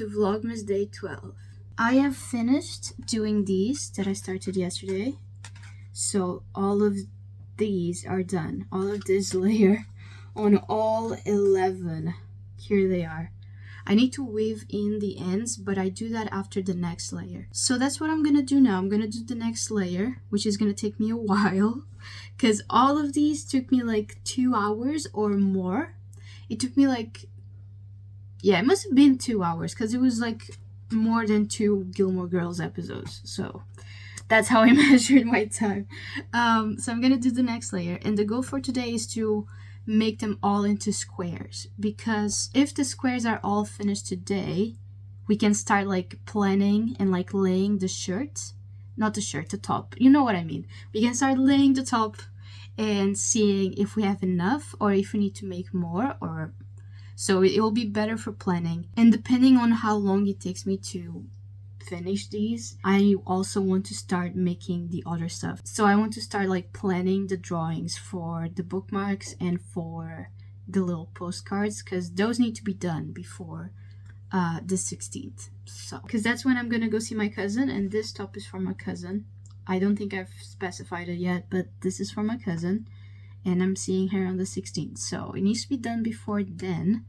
to Vlogmas Day 12. I have finished doing these that I started yesterday. So all of these are done. All of this layer on all 11. Here they are. I need to weave in the ends, but I do that after the next layer. So that's what I'm gonna do now. I'm gonna do the next layer, which is gonna take me a while, because all of these took me like 2 hours or more. It took me like, yeah, it must have been 2 hours, because it was like more than 2 Gilmore Girls episodes. So that's how I measured my time. So I'm gonna do the next layer, and the goal for today is to make them all into squares, because if the squares are all finished today, we can start like planning and like laying the shirt, not the shirt, the top, you know what I mean. We can start laying the top and seeing if we have enough or if we need to make more, or so it will be better for planning. And depending on how long it takes me to finish these, I also want to start making the other stuff. So I want to start like planning the drawings for the bookmarks and for the little postcards, because those need to be done before the 16th. So because that's when I'm gonna go see my cousin, and this top is for my cousin. I don't think I've specified it yet, but this is for my cousin, and I'm seeing her on the 16th, so it needs to be done before then.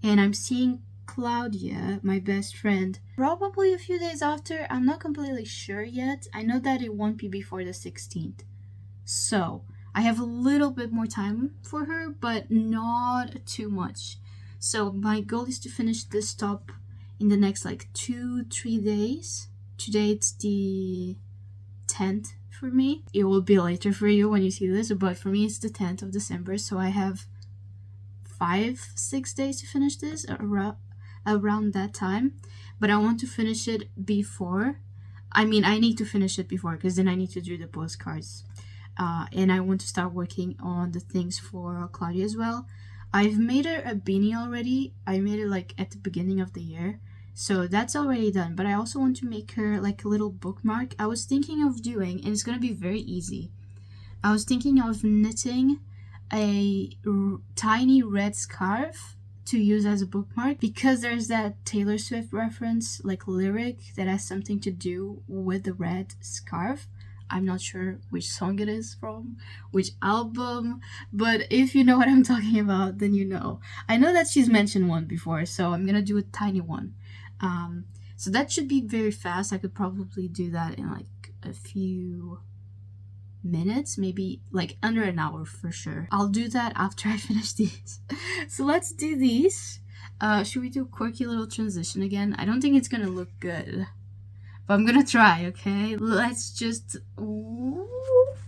And I'm seeing Claudia, my best friend, probably a few days after. I'm not completely sure yet. I know that it won't be before the 16th, so I have a little bit more time for her, but not too much. So my goal is to finish this top in the next like 2-3 days. Today it's the 10th for me. It will be later for you when you see this, but for me it's the 10th of December, so I have 5-6 days to finish this, around that time. But I want to finish it before. I mean, I need to finish it before, because then I need to do the postcards, and I want to start working on the things for Claudia as well. I've made her a beanie already. I made it like at the beginning of the year, so that's already done. But I also want to make her like a little bookmark. I was thinking of doing, and it's gonna be very easy, I was thinking of knitting a tiny red scarf to use as a bookmark, because there's that Taylor Swift reference, like lyric, that has something to do with the red scarf. I'm not sure which song it is from, which album, but if you know what I'm talking about, then you know. I know that she's mentioned one before, so I'm gonna do a tiny one. So that should be very fast. I could probably do that in like a few minutes, maybe like under an hour for sure. I'll do that after I finish these. So let's do these. Should we do a quirky little transition again? I don't think it's gonna look good, but I'm gonna try, okay? Let's just...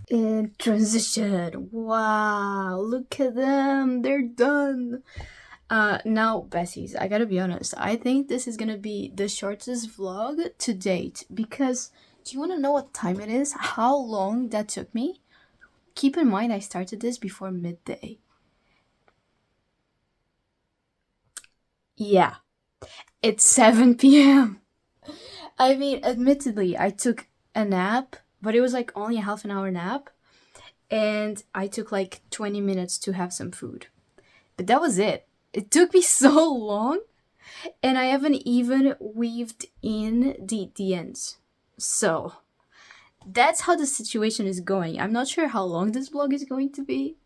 And transition. Wow, look at them, they're done. Now, Bessies, I gotta be honest, I think this is gonna be the shortest vlog to date, because do you want to know what time it is? How long that took me? Keep in mind I started this before midday. Yeah, it's 7 p.m. I mean, admittedly, I took a nap, but it was like only a half an hour nap, and I took like 20 minutes to have some food. But that was it. It took me so long, and I haven't even weaved in the ends. So that's how the situation is going. I'm not sure how long this vlog is going to be,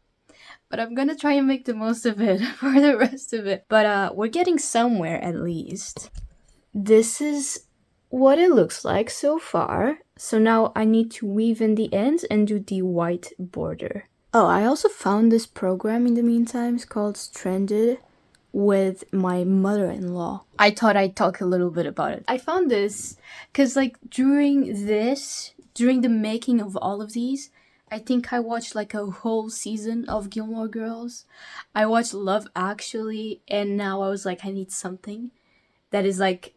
but I'm gonna try and make the most of it for the rest of it. But we're getting somewhere at least. This is what it looks like so far. So now I need to weave in the ends and do the white border. Oh, I also found this program in the meantime. It's called Stranded, with my mother-in-law. I thought I'd talk a little bit about it. I found this because like during the making of all of these, I think I watched like a whole season of Gilmore Girls. I watched Love Actually, and now I was like, I need something that is like,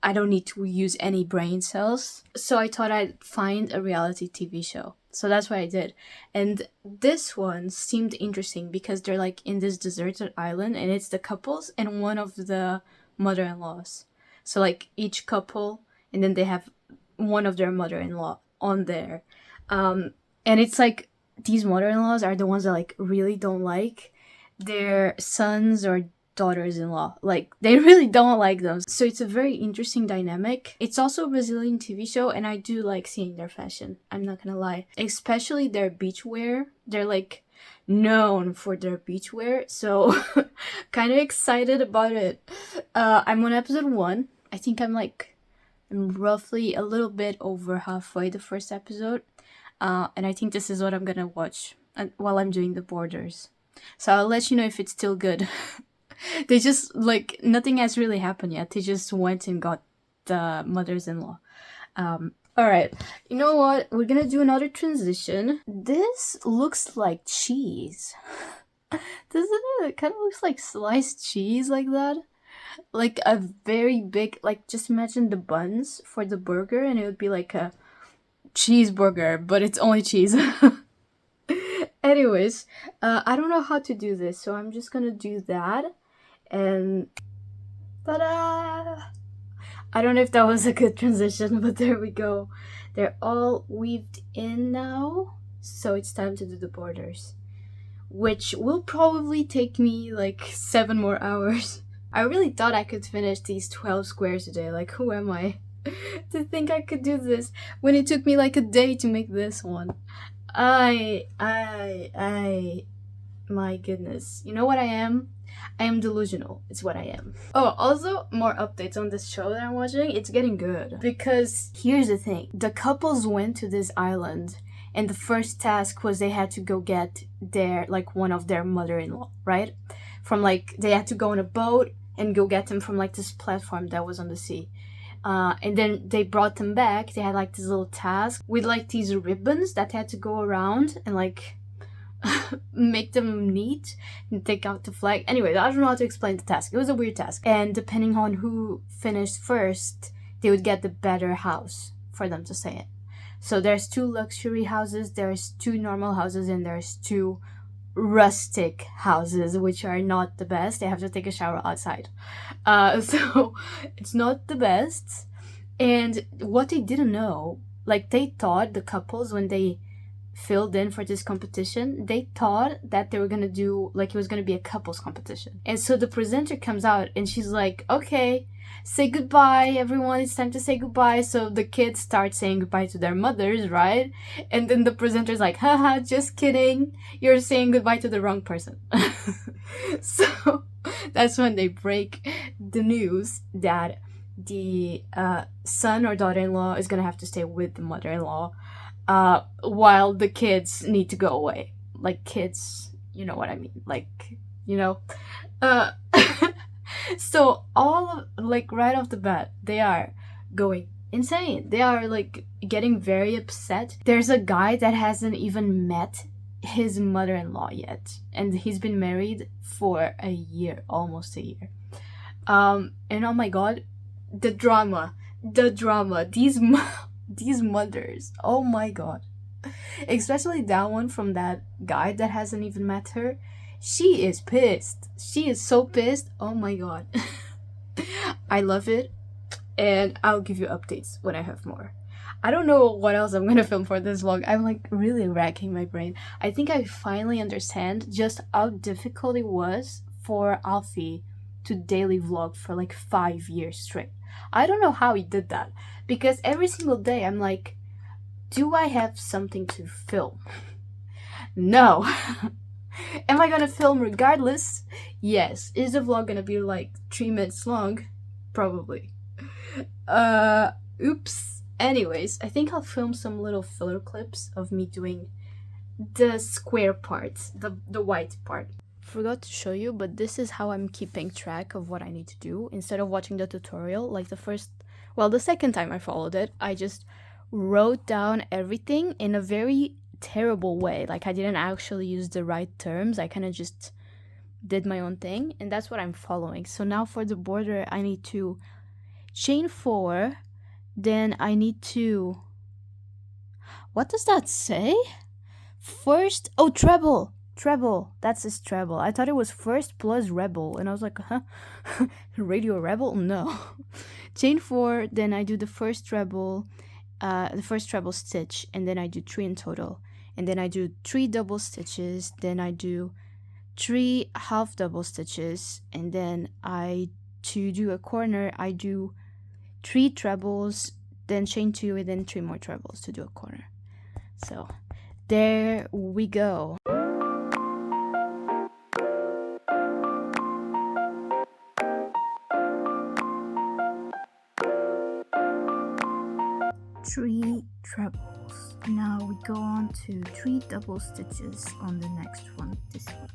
I don't need to use any brain cells. So I thought I'd find a reality TV show. So that's what I did. And this one seemed interesting because they're like in this deserted island, and it's the couples and one of the mother-in-laws. So like each couple, and then they have one of their mother-in-law on there. And it's like these mother-in-laws are the ones that like really don't like their sons or daughters-in-law. Like, they really don't like them. So it's a very interesting dynamic. It's also a Brazilian TV show, and I do like seeing their fashion. I'm not gonna lie. Especially their beachwear. They're like known for their beachwear, so kind of excited about it. I'm on episode 1. I think I'm roughly a little bit over halfway the first episode, and I think this is what I'm gonna watch while I'm doing the borders. So I'll let you know if it's still good. They just, like, nothing has really happened yet. They just went and got the mothers-in-law. Alright, you know what? We're gonna do another transition. This looks like cheese. Doesn't it? It kind of looks like sliced cheese like that. Like a very big, like, just imagine the buns for the burger and it would be like a cheeseburger, but it's only cheese. Anyways, I don't know how to do this, so I'm just gonna do that. And ta-da! I don't know if that was a good transition, but there we go. They're all weaved in now, so it's time to do the borders, which will probably take me like 7 more hours. I really thought I could finish these 12 squares today. Like, who am I to think I could do this when it took me like a day to make this one? My goodness. You know what I am? I am delusional. It's what I am. Oh, also, more updates on this show that I'm watching. It's getting good. Because here's the thing. The couples went to this island, and the first task was they had to go get one of their mother-in-law, right? From, like, they had to go on a boat and go get them from, like, this platform that was on the sea. And then they brought them back. They had, like, this little task with, like, these ribbons that had to go around and, like, make them neat and take out the flag. Anyway, I don't know how to explain the task. It was a weird task. And depending on who finished first, they would get the better house for them to stay in. So there's 2 luxury houses, there's 2 normal houses, and there's 2 rustic houses, which are not the best. They have to take a shower outside. So it's not the best. And what they didn't know, like, they thought, the couples, when they filled in for this competition, they thought that they were gonna do, like, it was gonna be a couples competition. And so the presenter comes out and she's like, okay, say goodbye, everyone, it's time to say goodbye. So the kids start saying goodbye to their mothers, right? And then the presenter's like, haha, just kidding, you're saying goodbye to the wrong person. So that's when they break the news that the son or daughter-in-law is gonna have to stay with the mother-in-law, while the kids need to go away. Like, kids, you know what I mean, like, you know. So right off the bat, they are going insane. They are, like, getting very upset. There's a guy that hasn't even met his mother-in-law yet, and he's been married for a year, almost a year. And oh my god, the drama, these mothers, oh my god, especially that one from that guy that hasn't even met her. She is pissed. She is so pissed. Oh my god. I love it, and I'll give you updates when I have more. I don't know what else I'm gonna film for this vlog. I'm, like, really racking my brain. I think I finally understand just how difficult it was for Alfie to daily vlog for like 5 years straight. I don't know how he did that, because every single day I'm like, do I have something to film? No. Am I gonna film regardless? Yes. Is the vlog gonna be like 3 minutes long? Probably. Oops. Anyways, I think I'll film some little filler clips of me doing the square parts, the white part. Forgot to show you, but this is how I'm keeping track of what I need to do. Instead of watching the tutorial, like the second time I followed it, I just wrote down everything in a very terrible way. Like, I didn't actually use the right terms. I kind of just did my own thing, and that's what I'm following. So now for the border, I need to chain 4, then I need to, what does that say? First, oh, treble, that says treble. I thought it was first plus rebel, and I was like, huh? Radio rebel? No. Chain 4, then I do the first treble stitch, and then I do 3 in total, and then I do 3 double stitches, then I do 3 half double stitches, and then to do a corner I do 3 trebles, then chain 2, and then 3 more trebles to do a corner. So there we go. Three trebles. Now we go on to 3 double stitches on the next one, this one.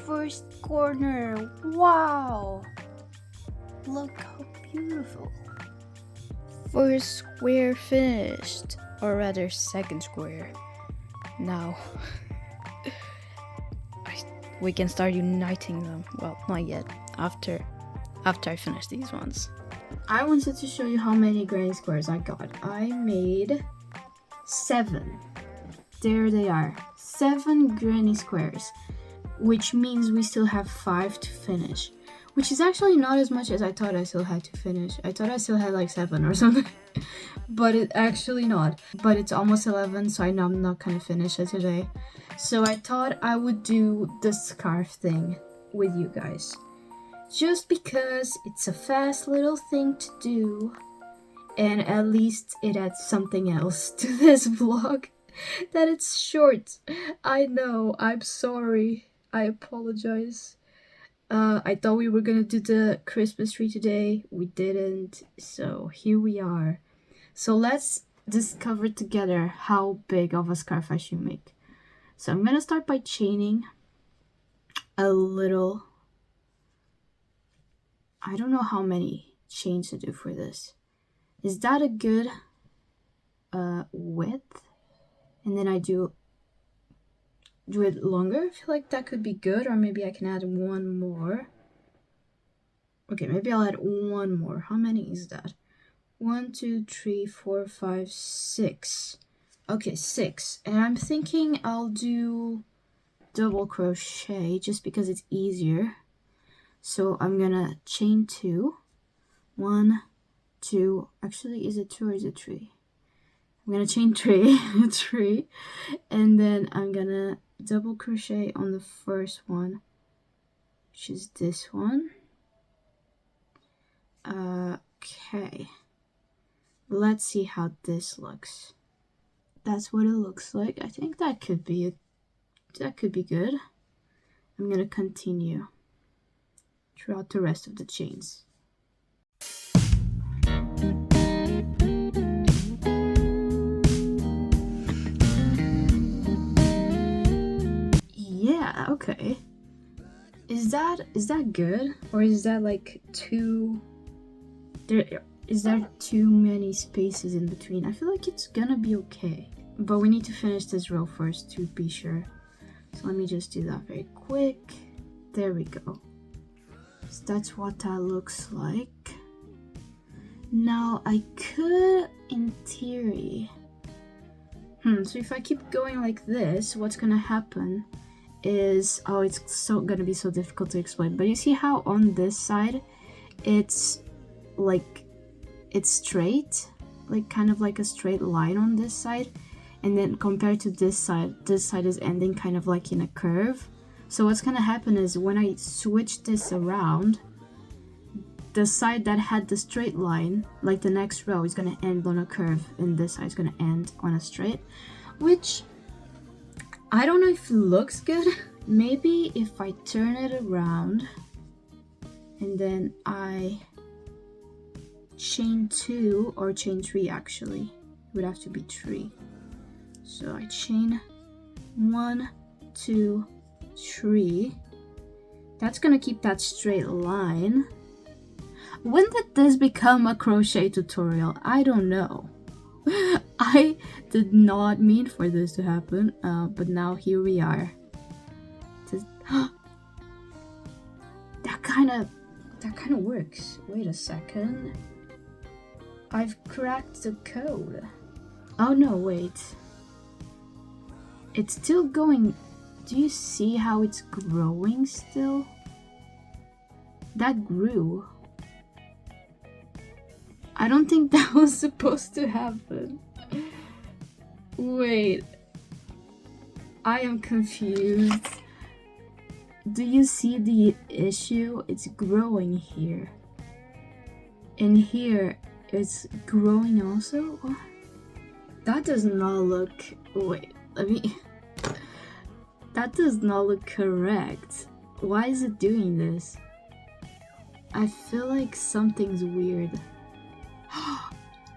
First corner, wow! Look how beautiful. First square finished, or rather second square. Now we can start uniting them. Well, not yet. After I finish these ones. I wanted to show you how many granny squares I got. I made 7. There they are. 7 granny squares, which means we still have 5 to finish. Which is actually not as much as I thought I still had to finish. I thought I still had like 7 or something. But it's actually not. But it's almost 11, so I know I'm not gonna finish it today. So I thought I would do the scarf thing with you guys. Just because it's a fast little thing to do. And at least it adds something else to this vlog. That it's short. I know, I'm sorry. I apologize. I thought we were gonna do the Christmas tree today. We didn't, so here we are. So let's discover together how big of a scarf I should make. So I'm gonna start by chaining a little. I don't know how many chains to do for this. Is that a good width? And then I do it longer. I feel like that could be good, or maybe I can add 1 more. Okay, maybe I'll add 1 more. How many is that? 1, 2, 3, 4, 5, 6. Okay, 6. And I'm thinking I'll do double crochet just because it's easier. So I'm gonna chain 2. 1, 2. Actually, is it 2 or is it 3? I'm gonna chain 3. 3. And then I'm gonna double crochet on the first one, which is this one. Okay, let's see how this looks. That's what it looks like. I think that could be good. I'm gonna continue throughout the rest of the chains. Yeah, okay. Is that good? Or is that like is there too many spaces in between? I feel like it's gonna be okay. But we need to finish this row first to be sure. So let me just do that very quick. There we go. So that's what that looks like. Now I could, in theory... So if I keep going like this, what's gonna happen is, it's gonna be so difficult to explain, but you see how on this side it's like it's straight, like kind of like a straight line on this side, and then compared to this side is ending kind of like in a curve. So what's gonna happen is when I switch this around, the side that had the straight line, like the next row, is gonna end on a curve, and this side is gonna end on a straight, which I don't know if it looks good. Maybe if I turn it around and then I chain 2 or chain 3, actually it would have to be 3. So I chain 1, 2, 3. That's gonna keep that straight line. When did this become a crochet tutorial? I don't know. I did not mean for this to happen, but now here we are. That kind of works. Wait a second. I've cracked the code. Oh no, wait. It's still going. Do you see how it's growing still? That grew. I don't think that was supposed to happen. Wait. I am confused. Do you see the issue? It's growing here. And here, it's growing also? What? That does not look... Wait, let me... That does not look correct. Why is it doing this? I feel like something's weird.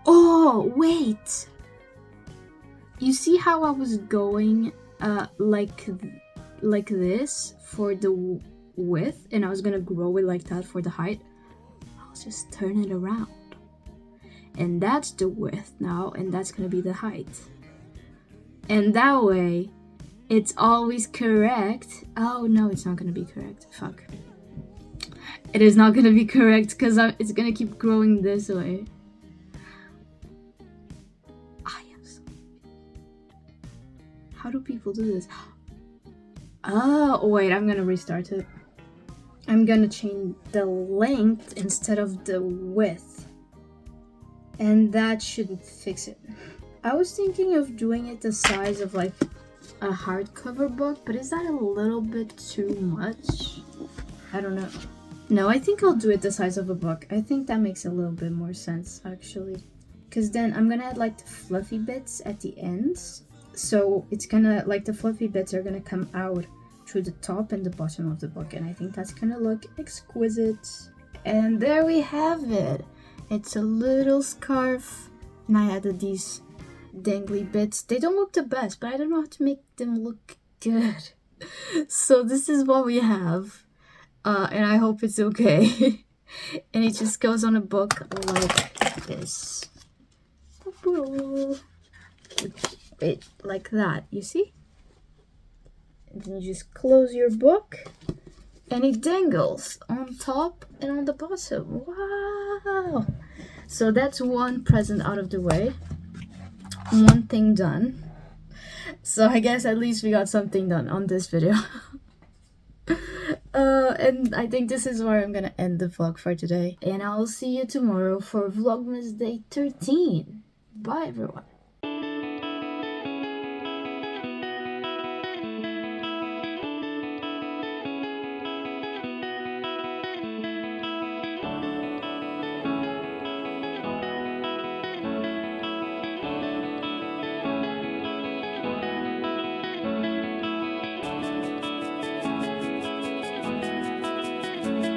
Oh, wait! You see how I was going like this for the width, and I was gonna grow it like that for the height? I'll just turn it around. And that's the width now, and that's gonna be the height. And that way, it's always correct. Oh no, it's not gonna be correct. Fuck. It is not gonna be correct because it's gonna keep growing this way. I am so... How do people do this? Oh, wait, I'm gonna restart it. I'm gonna change the length instead of the width. And that should fix it. I was thinking of doing it the size of like a hardcover book, but is that a little bit too much? I don't know. No, I think I'll do it the size of a book. I think that makes a little bit more sense, actually. Because then I'm gonna add like the fluffy bits at the ends. So it's gonna, like the fluffy bits are gonna come out through the top and the bottom of the book. And I think that's gonna look exquisite. And there we have it. It's a little scarf. And I added these dangly bits. They don't look the best, but I don't know how to make them look good. So this is what we have. And I hope it's okay. And it just goes on a book like this. Like that, you see? And then you just close your book and it dangles on top and on the bottom. Wow! So that's one present out of the way. One thing done. So I guess at least we got something done on this video. And I think this is where I'm gonna end the vlog for today. And I'll see you tomorrow for Vlogmas Day 13. Bye everyone.